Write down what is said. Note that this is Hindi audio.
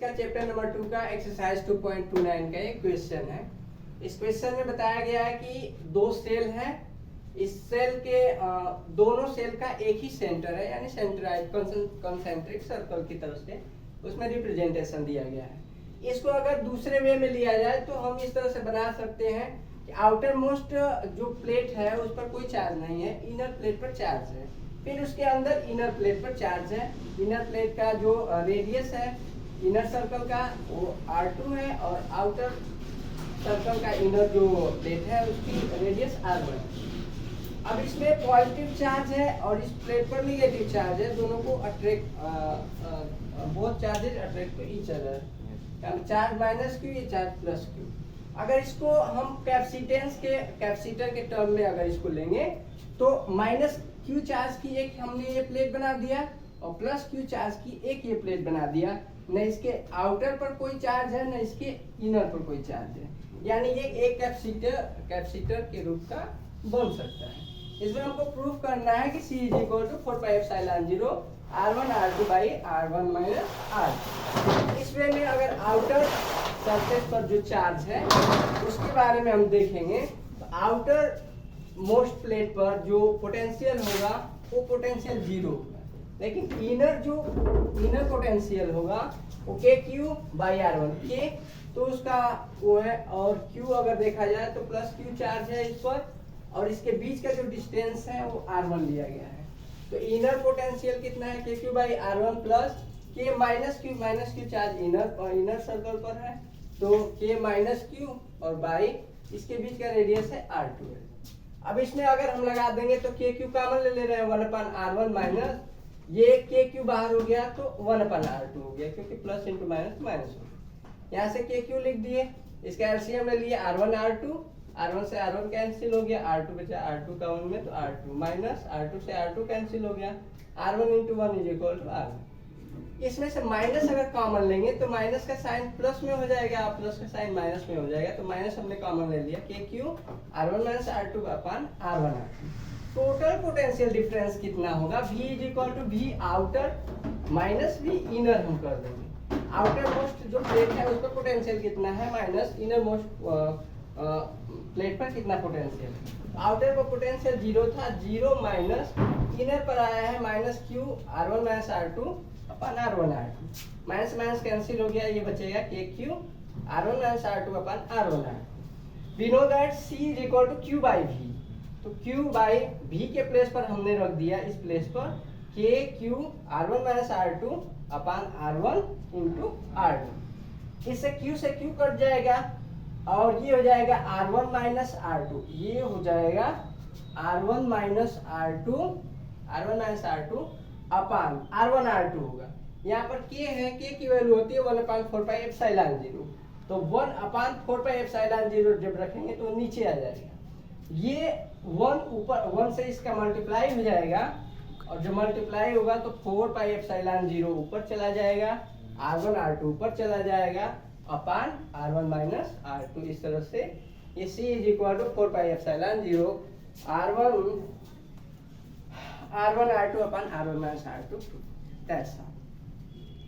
का चैप्टर नंबर 2 का एक्सरसाइज 2.29 का एक क्वेश्चन है। इस क्वेश्चन में बताया गया है कि दो सेल हैं, इस सेल के दोनों सेल का एक ही सेंटर है, यानी सेंट्राइड कंसेंट्रिक सर्कल की तरफ से उसमें रिप्रेजेंटेशन दिया गया है। इसको अगर दूसरे वे में लिया जाए तो हम इस तरह से बना सकते हैं कि आउटर मोस्ट जो प्लेट है उस पर कोई चार्ज नहीं है, इनर प्लेट पर चार्ज है। फिर उसके अंदर इनर प्लेट पर चार्ज है। इनर प्लेट का जो रेडियस है इनर सर्कल का वो R2 है और आउटर सर्कल का इनर जो प्लेट है उसकी रेडियस R1 है। अब इसमें पॉजिटिव चार्ज है और इस प्लेट पर निगेटिव चार्ज है। दोनों को both charges attract to each other. Charge minus Q, ये चार्ज प्लस क्यू। अगर इसको हम कैपेसिटर के टर्म में अगर इसको लेंगे तो माइनस क्यू चार्ज की एक हमने ये प्लेट बना दिया और प्लस क्यू चार्ज की एक ये प्लेट बना दिया। न इसके आउटर पर कोई चार्ज है न इसके इनर पर कोई चार्ज है, यानी ये एक कैपेसिटर के रूप का बन सकता है। इसमें हमको प्रूफ करना है कि C = 4πε0 R1 R2 by R1 minus R। इस वे में अगर आउटर सरफेस पर जो चार्ज है उसके बारे में हम देखेंगे तो आउटर मोस्ट प्लेट पर जो पोटेंशियल होगा वो पोटेंशियल 0 होगा, लेकिन इनर पोटेंशियल होगा वो KQ/R1। K तो उसका वो है और Q अगर देखा जाए तो प्लस Q चार्ज है इस पर और इसके बीच का जो डिस्टेंस है वो R1 लिया गया है। तो इनर पोटेंशियल कितना है KQ/R1 plus K minus Q charge inner circle पर है तो K माइनस Q और बाई इसके बीच का रेडियस है R2 है। अब इसमें अगर हम लगा देंगे तो KQ कॉमन ले रहे हैं 1/R1 माइनस ये KQ बाहर हो गया तो 1/R2 हो गया, क्योंकि प्लस इंटू माइनस माइनस हो गया। यहाँ से KQ लिख दिए, इसका एलसीएम ले लिए R1 R2, R1 से R1 कैंसिल हो गया, R2 बचा R2 कॉमन में तो R2 माइनस R2 से R2 कैंसिल हो गया, R1 × 1 = R1। इसमें से माइनस अगर कॉमन लेंगे तो माइनस का साइन प्लस में हो जाएगा, प्लस का साइन माइनस में हो जाएगा, तो माइनस हमने कॉमन ले लिया KQ R1 - R2/R1 R2। Total potential difference कितना होगा V = V outer minus V inner हम कर देंगे। आउटर मोस्ट जो प्लेट है उस पर पोटेंशियल कितना है माइनस इनर मोस्ट प्लेट पर कितना पोटेंशियल है। आउटर पर पोटेंशियल 0 था, 0 माइनस इनर पर आया है minus Q R1 - R2/R1 R2। Minus minus cancel हो गया, ये बचेगा KQ R1 - R2/R1 R2। We know that C = Q/V, तो Q/V के प्लेस पर हमने रख दिया इस प्लेस पर KQ R1 - R2/R1 × R2। इससे Q से Q कट जाएगा और ये हो जाएगा R1 - R2, ये हो जाएगा R1 - R2/R1 R2 होगा। यहाँ पर K है, K की वैल्यू होती है 1/4πε0, तो 1/4πε0 जब रखेंगे तो नीचे आ जाएगा। ये 1 ऊपर 1 से इसका मल्टीप्लाई हो जाएगा और जो मल्टीप्लाई होगा तो 4πε0 ऊपर चला जाएगा, R1 R2 ऊपर चला जाएगा अपान R1 - R2। इस तरह से ये C = 4πε0 R1 R2/R1 - R2। That's all.